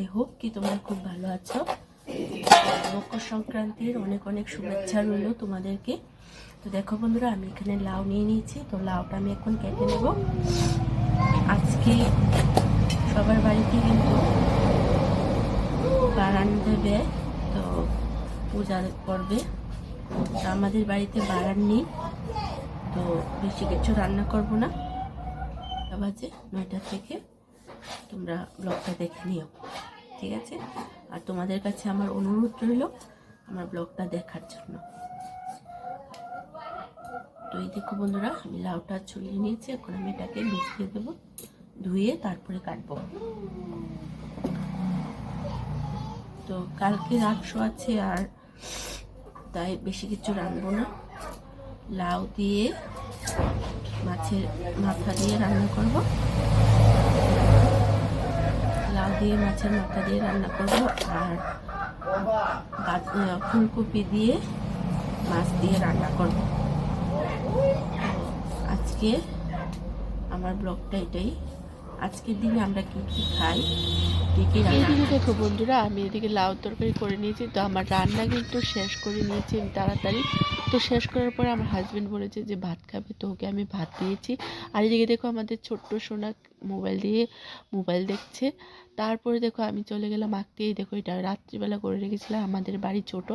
I hope কি তোমরা খুব ভালো আছো। মকর সংক্রান্তির অনেক অনেক শুভেচ্ছা রইল তোমাদেরকে। তো দেখো বন্ধুরা, আমি এখানে লাউ নিয়ে নিয়েছি। তো লাউটা আমি এখন কেটে নেব। আজকে সবার বাড়িতে কিন্তু বারান দেবে, তো পূজা করবে। তো আমাদের বাড়িতে বারান নেই, তো বেশি কিছু রান্না করব না। বাজে 9টা থেকে তোমরা ব্লগটা দেখে নিও, ঠিক আছে? আর তোমাদের কাছে আমার অনুরোধ রইল আমার ব্লগটা দেখার জন্য। তো এই দেখো বন্ধুরা, আমি লাউটা ছুলিয়ে নিয়েছি। এখন আমি এটাকে ভিজিয়ে দেবো, ধুয়ে তারপরে কাটবো। তো কালকে রাতশো আছে, আর তাই বেশি কিছু রান্নবো না। লাউ দিয়ে মাছের মাথা দিয়ে রান্না করব, লাউ দিয়ে মাছের মাথা দিয়ে রান্না করব, আর ফুলকপি দিয়ে মাছ দিয়ে রান্না করব। আজকে আমার ব্লগটা এটাই। আজকের দিনে আমরা কি কি খাই, এইদিকে দেখো বন্ধুরা, আমি এদিকে লাউ তরকারি করে নিয়েছি। তো আমার রান্না কিন্তু শেষ করে নিয়েছি আমি তাড়াতাড়ি। তো শেষ করার পরে আমার হাজবেন্ড বলেছে যে ভাত খাবে, তো ওকে আমি ভাত দিয়েছি। আর এদিকে দেখো আমাদের ছোট্ট সোনা মোবাইল দেখছে। তারপরে দেখো আমি চলে গেলাম আঁকতে। দেখো এটা রাত্রিবেলা করে রেখেছিলাম। আমাদের বাড়ি ছোট,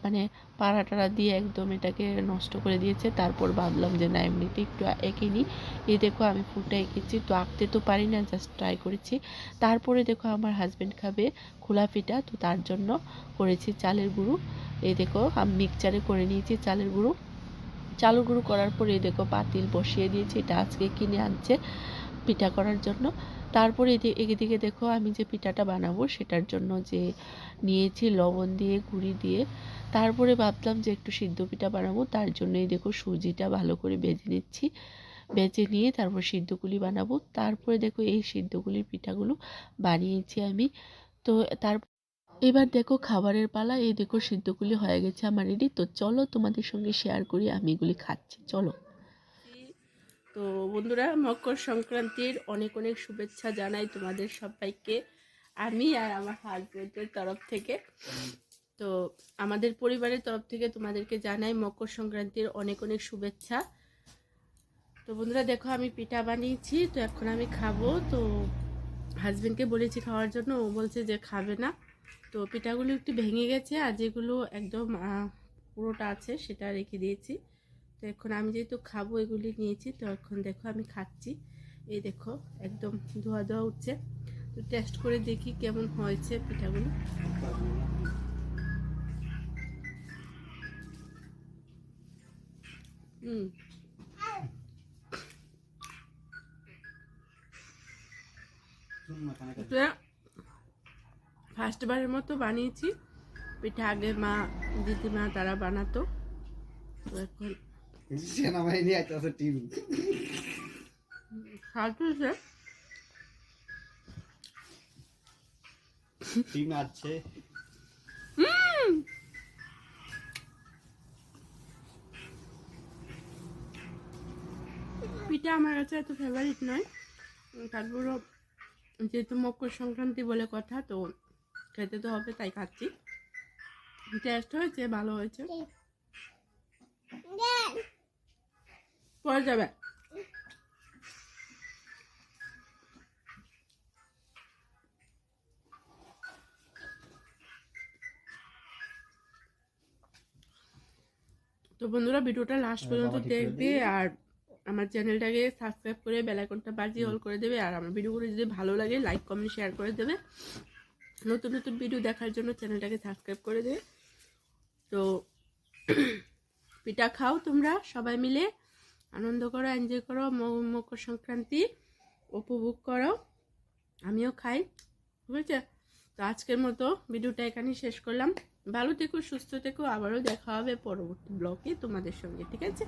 মানে পাড়া টাড়া দিয়ে একদম এটাকে নষ্ট করে দিয়েছে। তারপর ভাবলাম যে না, এমনিতে একটু এঁকে নিই। এই দেখো আমি ফুলটা এঁকেছি। তো আঁকতে তো পারি না, জাস্ট ট্রাই করেছি। তারপরে দেখো আমার হাজবেন্ড খাবে খোলা পিঠা, তো তার জন্য করেছি চালের গুঁড়ো। এই দেখো আমি মিক্সচারে করে নিয়েছি চালের গুঁড়ো করার পরে এই দেখো পাতিল বসিয়ে দিয়েছি। এটা আজকে কিনে আনছে পিঠা করার জন্য। তারপরে এদিকে দেখো আমি যে পিঠাটা বানাবো সেটার জন্য যে নিয়েছি লবণ দিয়ে গুঁড়ি দিয়ে। তারপরে ভাবলাম যে একটু সিদ্ধ পিঠা বানাবো, তার জন্যই দেখো সুজিটা ভালো করে ভেজে নিচ্ছি। ভেজে নিয়ে তারপর সিদ্ধগুলি বানাবো। তারপরে দেখো এই সিদ্ধগুলির পিঠাগুলো বানিয়েছি আমি। তো এবার দেখো খাবারের পালা। এই দেখো সিদ্ধগুলি হয়ে গেছে আমার রেডি। তো চলো তোমাদের সঙ্গে শেয়ার করি আমি এগুলি খাচ্ছি, চলো। তো বন্ধুরা, মকর সংক্রান্তির অনেক অনেক শুভেচ্ছা জানাই তোমাদের সবাইকে আমি আর আমার হাজবেন্ডের তরফ থেকে। তো আমাদের পরিবারের তরফ থেকে তোমাদেরকে জানাই মকর সংক্রান্তির অনেক অনেক শুভেচ্ছা। তো বন্ধুরা দেখো আমি পিঠা বানিয়েছি, তো এখন আমি খাবো। তো হাজবেন্ডকে বলেছি খাওয়ার জন্য, ও বলছে যে খাবে না। তো পিঠাগুলো একটু ভেঙে গেছে, আর যেগুলো একদম পুরোটা আছে সেটা রেখে দিয়েছি। তো এখন আমি যেহেতু খাবো এগুলি নিয়েছি, তো এখন দেখো আমি খাচ্ছি। এই দেখো একদম ধোয়া ধোয়া উঠছে। তো টেস্ট করে দেখি কেমন হয়েছে পিঠাগুলো। ফার্স্টবারের মতো বানিয়েছি পিঠা। আগে মা দিদিমা তারা বানাতো, তো এখন সেনাবাহিনী আছে টিম খাচ্ছে, টিম আছে। পিঠা আমার কাছে এত ফেভারিট নয়, তারপরও যেহেতু মকর সংক্রান্তি বলে কথা, তো খেতে তো হবে, তাই খাচ্ছি। টেস্ট হয়েছে, ভালো হয়েছে, পরে যাবে। তো বন্ধুরা, ভিডিওটা লাস্ট পর্যন্ত দেখবে, আর আমার চ্যানেলটাকে সাবস্ক্রাইব করে বেল আইকনটা বাজিয়ে অল করে দেবে। আর আমার ভিডিওগুলো যদি ভালো লাগে লাইক কমেন্ট শেয়ার করে দেবে। নতুন নতুন ভিডিও দেখার জন্য চ্যানেলটাকে সাবস্ক্রাইব করে দেবে। তো পিঠা খাও তোমরা সবাই মিলে, আনন্দ করো, এনজয় করো, মকর সংক্রান্তি উপভোগ করো, আমিও খাই, ঠিক আছে? তো আজকের মতো ভিডিওটা এখানেই শেষ করলাম। ভালো থেকো, সুস্থ থেকো, আবারও দেখা হবে পরবর্তী ব্লগে তোমাদের সঙ্গে, ঠিক আছে?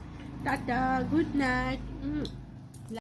Tata, good night.